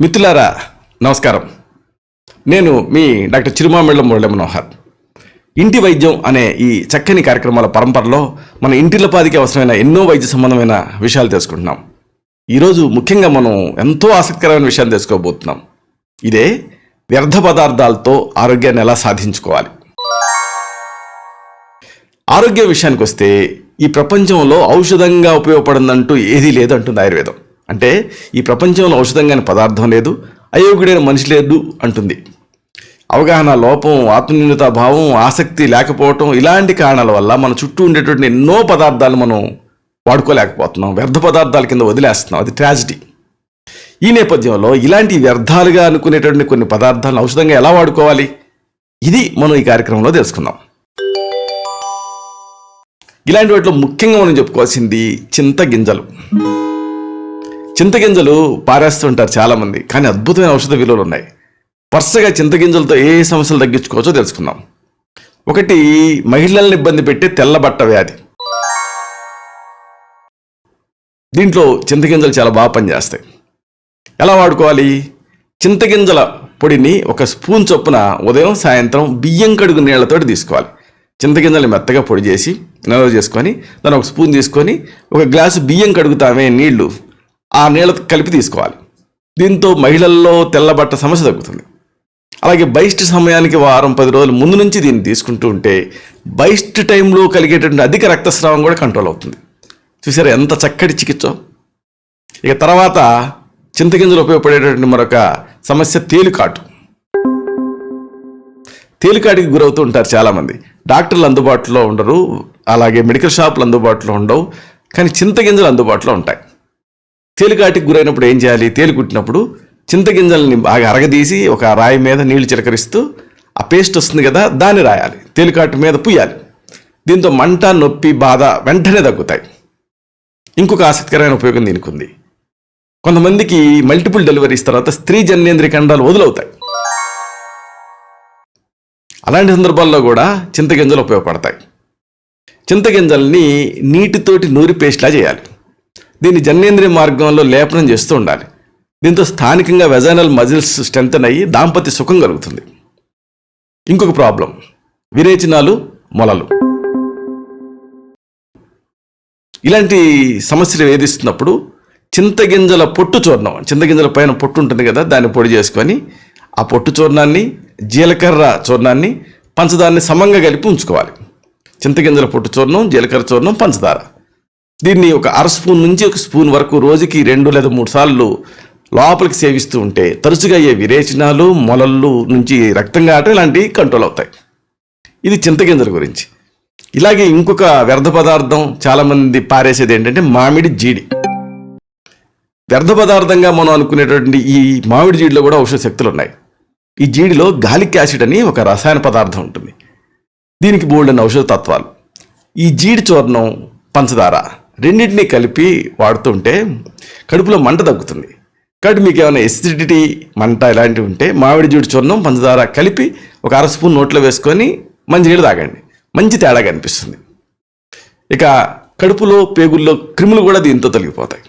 మిత్రులారా నమస్కారం. నేను మీ డాక్టర్ చిరుమామిళ్ళ మురళీ మనోహర్. ఇంటి వైద్యం అనే ఈ చక్కని కార్యక్రమాల పరంపరలో మన ఇంటిల్లపాదికి అవసరమైన ఎన్నో వైద్య సంబంధమైన విషయాలు తెలుసుకుంటున్నాం. ఈరోజు ముఖ్యంగా మనం ఎంతో ఆసక్తికరమైన విషయాలు తెలుసుకోబోతున్నాం. ఇదే వ్యర్థ పదార్థాలతో ఆరోగ్యాన్ని ఎలా సాధించుకోవాలి. ఆరోగ్య విషయానికి వస్తే ఈ ప్రపంచంలో ఔషధంగా ఉపయోగపడిందంటూ ఏదీ లేదంటుంది ఆయుర్వేదం. అంటే ఈ ప్రపంచంలో ఔషధంగాని పదార్థం లేదు, అయోగ్యుడైన మనిషి లేదు అంటుంది. అవగాహన లోపం, ఆత్మన్యూనతా భావం, ఆసక్తి లేకపోవటం ఇలాంటి కారణాల వల్ల మన చుట్టూ ఉండేటువంటి ఎన్నో పదార్థాలు మనం వాడుకోలేకపోతున్నాం, వ్యర్థ పదార్థాల కింద వదిలేస్తున్నాం. అది ట్రాజిడీ. ఈ నేపథ్యంలో ఇలాంటి వ్యర్థాలుగా అనుకునేటువంటి కొన్ని పదార్థాలను ఔషధంగా ఎలా వాడుకోవాలి, ఇది మనం ఈ కార్యక్రమంలో తెలుసుకుందాం. ఇలాంటి వాటిలో ముఖ్యంగా మనం చెప్పుకోవాల్సింది చింతగింజలు. చింతగింజలు పారేస్తుంటారు చాలామంది, కానీ అద్భుతమైన ఔషధ విలువలు ఉన్నాయి. వరుసగా చింతగింజలతో ఏ సమస్యలు తగ్గించుకోవచ్చో తెలుసుకుందాం. ఒకటి, మహిళలను ఇబ్బంది పెట్టే తెల్లబట్ట వ్యాధి. దీంట్లో చింతగింజలు చాలా బాగా పనిచేస్తాయి. ఎలా వాడుకోవాలి? చింతగింజల పొడిని ఒక స్పూన్ చొప్పున ఉదయం సాయంత్రం బియ్యం కడుగు నీళ్లతోటి తీసుకోవాలి. చింతగింజలు మెత్తగా పొడి చేసి నిల్వ చేసుకొని దాన్ని ఒక స్పూన్ తీసుకొని ఒక గ్లాసు బియ్యం కడుగుతామే నీళ్లు, ఆ నీళ్ళ కలిపి తీసుకోవాలి. దీంతో మహిళల్లో తెల్లబట్ట సమస్య తగ్గుతుంది. అలాగే బైస్ట్ సమయానికి వారం 10 రోజుల ముందు నుంచి దీన్ని తీసుకుంటూ ఉంటే బైస్ట్ టైంలో కలిగేటువంటి అధిక రక్తస్రావం కూడా కంట్రోల్ అవుతుంది. చూసారా ఎంత చక్కటి చికిత్స. ఇక తర్వాత చింతగింజలు ఉపయోగపడేటువంటి మరొక సమస్య తేలికాటు. తేలికాటికి గురవుతూ ఉంటారు చాలామంది. డాక్టర్లు అందుబాటులో ఉండరు, అలాగే మెడికల్ షాపులు అందుబాటులో ఉండవు, కానీ చింతగింజలు అందుబాటులో ఉంటాయి. తేలికాటికి గురైనప్పుడు ఏం చేయాలి? తేలికుట్టినప్పుడు చింతగింజల్ని బాగా అరగదీసి ఒక రాయి మీద నీళ్లు చిలకరిస్తూ ఆ పేస్ట్ వస్తుంది కదా, దాన్ని రాయాలి, తేలికాటు మీద పుయ్యాలి. దీంతో మంట, నొప్పి, బాధ వెంటనే తగ్గుతాయి. ఇంకొక ఆసక్తికరమైన ఉపయోగం దీనికి ఉంది. కొంతమందికి మల్టిపుల్ డెలివరీస్ తర్వాత స్త్రీ జననేంద్రియ ఖండాలు వదులవుతాయి. అలాంటి సందర్భాల్లో కూడా చింతగింజలు ఉపయోగపడతాయి. చింతగింజల్ని నీటితోటి నూరి పేస్ట్లా చేయాలి. దీన్ని జననేంద్రియ మార్గంలో లేపనం చేస్తూ ఉండాలి. దీంతో స్థానికంగా వెజైనల్ మజిల్స్ స్ట్రెంథన్ అయ్యి దాంపత్య సుఖం కలుగుతుంది. ఇంకొక ప్రాబ్లం, విరేచనాలు, మొలలు. ఇలాంటి సమస్యలు వేధిస్తున్నప్పుడు చింతగింజల పొట్టు చూర్ణం, చింతగింజల పైన పొట్టు ఉంటుంది కదా, దాన్ని పొడి చేసుకొని ఆ పొట్టు చూర్ణాన్ని, జీలకర్ర చూర్ణాన్ని, పంచదారని సమంగా కలిపి ఉంచుకోవాలి. చింతగింజల పొట్టు చూర్ణం, జీలకర్ర చూర్ణం, పంచదార. దీన్ని ఒక 1/2 స్పూన్ నుంచి 1 స్పూన్ వరకు రోజుకి 2 లేదా 3 సార్లు లోపలికి సేవిస్తూ ఉంటే తరచుగా అయ్యే విరేచనాలు, మొలళ్ళు నుంచి రక్తం కావటం ఇలాంటివి కంట్రోల్ అవుతాయి. ఇది చింతగింజల గురించి. ఇలాగే ఇంకొక వ్యర్థ పదార్థం చాలామంది పారేసేది ఏంటంటే మామిడి జీడి. వ్యర్థ పదార్థంగా మనం అనుకునేటువంటి ఈ మామిడి జీడిలో కూడా ఔషధ శక్తులు ఉన్నాయి. ఈ జీడిలో గాలిక్ యాసిడ్ అని ఒక రసాయన పదార్థం ఉంటుంది. దీనికి బోల్డెన్ ఔషధ తత్వాలు. ఈ జీడి చూర్ణం, పంచదార రెండింటినీ కలిపి వాడుతుంటే కడుపులో మంట తగ్గుతుంది. కాబట్టి మీకు ఏమైనా ఎసిడిటీ, మంట ఇలాంటివి ఉంటే మామిడి జీడి చూర్ణం, పంచదార కలిపి ఒక 1/2 స్పూన్ నోట్లో వేసుకొని మంచినీళ్ళు తాగండి. మంచి తేడా కనిపిస్తుంది. ఇక కడుపులో, పేగుల్లో క్రిములు కూడా దీంతో తొలగిపోతాయి.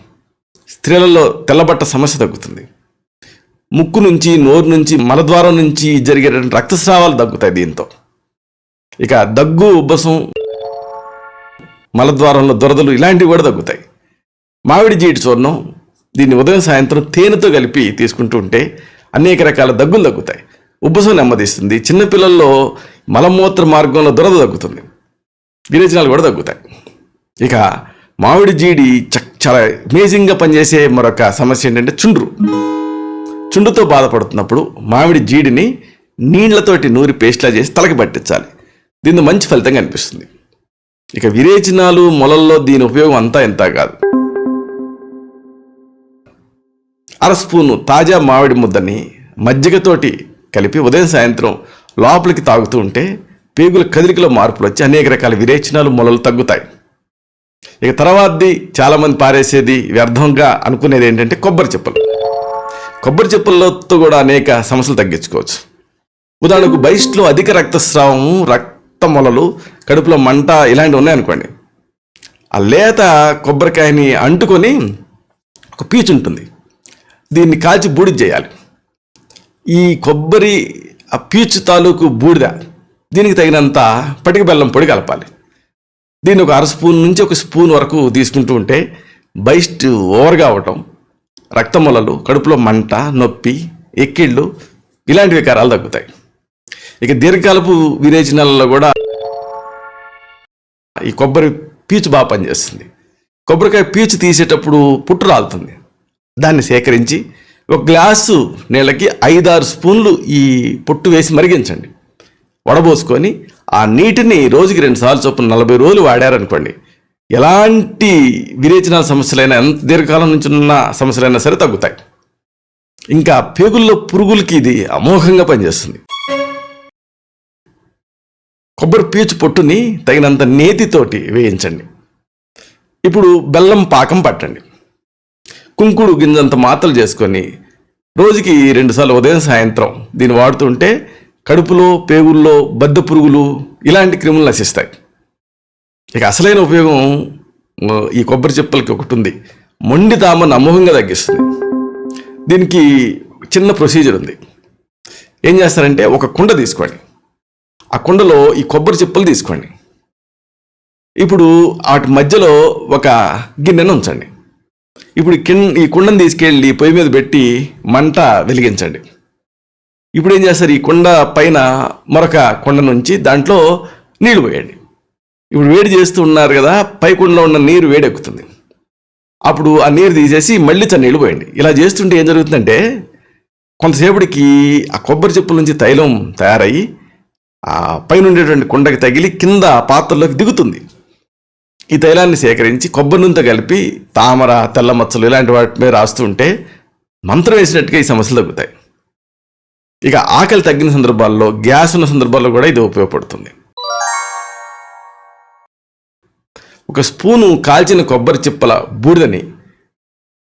స్త్రీలలో తెల్లబట్ట సమస్య తగ్గుతుంది. ముక్కు నుంచి, నోరు నుంచి, మలద్వారం నుంచి జరిగేటువంటి రక్తస్రావాలు తగ్గుతాయి దీంతో. ఇక దగ్గు, ఉబ్బసం, మలద్వారంలో దురదలు ఇలాంటివి కూడా తగ్గుతాయి. మామిడి జీడి చూర్ణం, దీన్ని ఉదయం సాయంత్రం తేనెతో కలిపి తీసుకుంటూ ఉంటే అనేక రకాల దగ్గులు తగ్గుతాయి. ఉబ్బసం నెమ్మదిస్తుంది. చిన్నపిల్లల్లో మలమూత్ర మార్గంలో దురద తగ్గుతుంది. విరేచనాలు కూడా తగ్గుతాయి. ఇక మామిడి జీడి చాలా అమేజింగ్గా పనిచేసే మరొక సమస్య ఏంటంటే చుండ్రు. చుండుతో బాధపడుతున్నప్పుడు మామిడి జీడిని నీళ్లతోటి నూరి పేస్ట్లా చేసి తలకి పట్టించాలి. దీంతో మంచి ఫలితం కనిపిస్తుంది. ఇక విరేచనాలు, మొలల్లో దీని ఉపయోగం అంతా ఇంత కాదు. 1/2 స్పూను తాజా మామిడి ముద్దని మజ్జిగతోటి కలిపి ఉదయం సాయంత్రం లోపలికి తాగుతూ ఉంటే పేగుల కదలికలో మార్పులు వచ్చి అనేక రకాల విరేచనాలు, మొలలు తగ్గుతాయి. ఇక తర్వాతది చాలామంది పారేసేది వ్యర్థంగా అనుకునేది ఏంటంటే కొబ్బరి చిప్పలు. కొబ్బరి చిప్పలతో కూడా అనేక సమస్యలు తగ్గించుకోవచ్చు. ఉదాహరణకు బైస్ట్లో అధిక రక్తస్రావము, రక్త మొలలు, కడుపులో మంట ఇలాంటివి ఉన్నాయనుకోండి, ఆ లేత కొబ్బరికాయని అంటుకొని ఒక పీచు ఉంటుంది, దీన్ని కాల్చి బూడిద చేయాలి. ఈ కొబ్బరి ఆ పీచు తాలూకు బూడిద దీనికి తగినంత పటిక బెల్లం పొడి కలపాలి. దీన్ని ఒక 1/2 స్పూన్ నుంచి 1 స్పూన్ వరకు తీసుకుంటూ ఉంటే బైస్ట్ ఓవర్గా అవటం, రక్తమొలలు, కడుపులో మంట, నొప్పి, ఎక్కిళ్ళు ఇలాంటి వికారాలు తగ్గుతాయి. ఇక దీర్ఘకాలపు విరేచనాలలో కూడా ఈ కొబ్బరి పీచు బాగా పనిచేస్తుంది. కొబ్బరికాయ పీచు తీసేటప్పుడు పుట్టు రాలుతుంది. దాన్ని సేకరించి ఒక గ్లాసు నీళ్ళకి 5-6 స్పూన్లు ఈ పొట్టు వేసి మరిగించండి. వడబోసుకొని ఆ నీటిని రోజుకి 2 సార్లు చొప్పున 40 రోజులు వాడారనుకోండి, ఎలాంటి విరేచనాల సమస్యలైనా, ఎంత దీర్ఘకాలం నుంచి ఉన్న సమస్యలైనా సరే తగ్గుతాయి. ఇంకా పేగుల్లో పురుగులకి ఇది అమోఘంగా పనిచేస్తుంది. కొబ్బరి పీచు పొట్టుని తగినంత నేతితోటి వేయించండి. ఇప్పుడు బెల్లం పాకం పట్టండి. కుంకుడు గింజంత మాత్రలు చేసుకొని రోజుకి 2 సార్లు ఉదయం సాయంత్రం దీన్ని వాడుతుంటే కడుపులో, పేగుల్లో బద్ద పురుగులు ఇలాంటి క్రిములు నశిస్తాయి. ఇక అసలైన ఉపయోగం ఈ కొబ్బరి చిప్పలకి ఒకటి ఉంది, మొండి తామను అమోఘంగా తగ్గిస్తుంది. దీనికి చిన్న ప్రొసీజర్ ఉంది. ఏం చేస్తారంటే ఒక కుండ తీసుకోండి, ఆ కుండలో ఈ కొబ్బరి చిప్పలు తీసుకోండి. ఇప్పుడు వాటి మధ్యలో ఒక గిన్నెను ఉంచండి. ఇప్పుడు ఈ కుండను తీసుకెళ్ళి పొయ్యి మీద పెట్టి మంట వెలిగించండి. ఇప్పుడు ఏం చేస్తారు, ఈ కుండ పైన మరొక కుండ నుంచి దాంట్లో నీళ్లు పోయండి. ఇప్పుడు వేడి చేస్తూ ఉన్నారు కదా, పై కుండలో ఉన్న నీరు వేడెక్కుతుంది. అప్పుడు ఆ నీరు తీసేసి మళ్ళీ నీళ్లు పోయండి. ఇలా చేస్తుంటే ఏం జరుగుతుందంటే కొంతసేపటికి ఆ కొబ్బరి చిప్పల నుంచి తైలం తయారయ్యి ఆ పైన ఉండేటువంటి కుండకి తగిలి కింద పాత్రలోకి దిగుతుంది. ఈ తైలాన్ని సేకరించి కొబ్బరి నూనెతో కలిపి తామర, తెల్ల మచ్చలు ఇలాంటి వాటి మీద రాస్తూ ఉంటే మంత్రం వేసినట్టుగా ఈ సమస్యలు తగ్గుతాయి. ఇక ఆకలి తగ్గిన సందర్భాల్లో, గ్యాస్ ఉన్న సందర్భాల్లో కూడా ఇది ఉపయోగపడుతుంది. 1 స్పూను కాల్చిన కొబ్బరి చిప్పల బూడిదని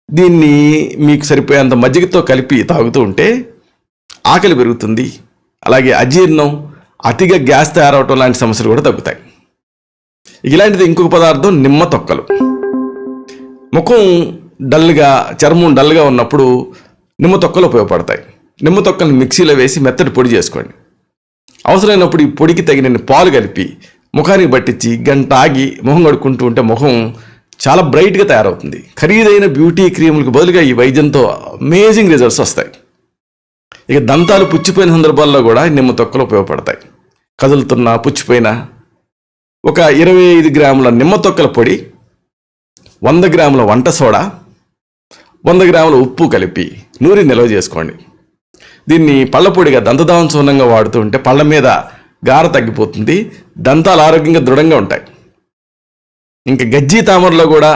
దీన్ని మీకు సరిపోయేంత మజ్జిగతో కలిపి తాగుతూ ఉంటే ఆకలి పెరుగుతుంది. అలాగే అజీర్ణం, అతిగా గ్యాస్ తయారవటం లాంటి సమస్యలు కూడా తగ్గుతాయి. ఇలాంటిది ఇంకొక పదార్థం నిమ్మ తొక్కలు. ముఖం డల్గా, చర్మం డల్గా ఉన్నప్పుడు నిమ్మ తొక్కలు ఉపయోగపడతాయి. నిమ్మ తొక్కలను మిక్సీలో వేసి మెత్తటి పొడి చేసుకోండి. అవసరమైనప్పుడు ఈ పొడికి తగిన పాలు కలిపి ముఖానికి పట్టించి గంట ఆగి మొహం కడుక్కుంటూ ఉంటే ముఖం చాలా బ్రైట్గా తయారవుతుంది. ఖరీదైన బ్యూటీ క్రీములకు బదులుగా ఈ వైద్యంతో అమేజింగ్ రిజల్ట్స్ వస్తాయి. ఇక దంతాలు పుచ్చిపోయిన సందర్భాల్లో కూడా నిమ్మ తొక్కలు ఉపయోగపడతాయి. కదులుతున్న, పుచ్చిపోయిన ఒక 25 గ్రాముల నిమ్మ తొక్కల పొడి, 100 గ్రాముల వంట సోడా, 100 గ్రాముల ఉప్పు కలిపి నూరి నిల్వ చేసుకోండి. దీన్ని పళ్ళపొడిగా, దంతధావన చూర్ణంగా వాడుతూ ఉంటే పళ్ళ మీద గార తగ్గిపోతుంది, దంతాలు ఆరోగ్యంగా దృఢంగా ఉంటాయి. ఇంకా గజ్జి తామరలో కూడా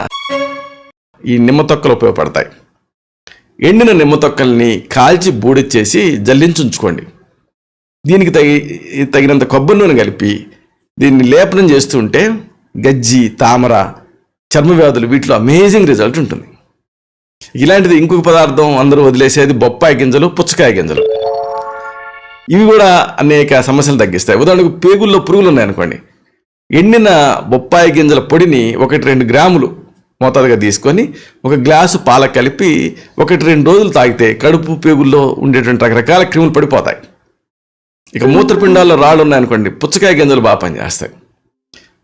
ఈ నిమ్మ తొక్కలు ఉపయోగపడతాయి. ఎండిన నిమ్మ తొక్కల్ని కాల్చి బూడిచ్చేసి జల్లించుంచుకోండి. దీనికి తగినంత కొబ్బరి నూనె కలిపి దీన్ని లేపనం చేస్తూ ఉంటే గజ్జి, తామర, చర్మ వ్యాధులు వీటిలో అమేజింగ్ రిజల్ట్ ఉంటుంది. ఇలాంటిది ఇంకొక పదార్థం అందరూ వదిలేసేది బొప్పాయి గింజలు, పుచ్చకాయ గింజలు. ఇవి కూడా అనేక సమస్యలు తగ్గిస్తాయి. ఉదాహరణకు పేగుల్లో పురుగులు ఉన్నాయనుకోండి, ఎండిన బొప్పాయి గింజల పొడిని 1-2 గ్రాములు మోతాదుగా తీసుకొని 1 గ్లాసు పాల కలిపి 1-2 రోజులు తాగితే కడుపు, పేగుల్లో ఉండేటువంటి రకరకాల క్రిములు పడిపోతాయి. ఇక మూత్రపిండాల్లో రాళ్ళు ఉన్నాయనుకోండి, పుచ్చకాయ గింజలు బాగా పనిచేస్తాయి.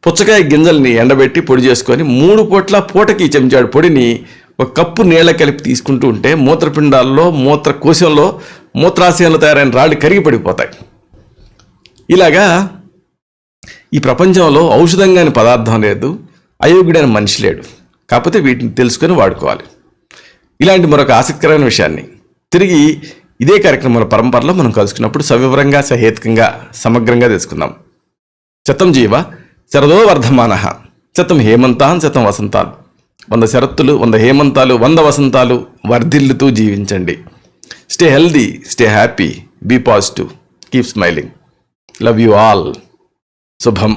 పుచ్చకాయ గింజల్ని ఎండబెట్టి పొడి చేసుకొని 3 పూట్ల పూటకి చెంచాడు పొడిని 1 కప్పు నీళ్ళ కలిపి తీసుకుంటూ ఉంటే మూత్రపిండాల్లో, మూత్రకోశంలో, మూత్రాశయంలో తయారైన రాళ్ళు కరిగి పడిపోతాయి. ఇలాగా ఈ ప్రపంచంలో ఔషధంగాని పదార్థం లేదు, అయోగ్యుడైన మనిషి లేడు. కాకపోతే వీటిని తెలుసుకొని వాడుకోవాలి. ఇలాంటి మరొక ఆసక్తికరమైన విషయాన్ని తిరిగి ఇదే కార్యక్రమాల పరంపరలో మనం కలుసుకున్నప్పుడు సవివరంగా, సహేతుకంగా, సమగ్రంగా తెలుసుకుందాం. శతం జీవ శరదో వర్ధమానః, శతం హేమంతాన్ శతం వసంతాన్. 100 శరత్తులు, 100 హేమంతాలు, 100 వసంతాలు వర్ధిల్లుతూ జీవించండి. Stay healthy, stay happy, be positive, keep smiling. Love you all. శుభం.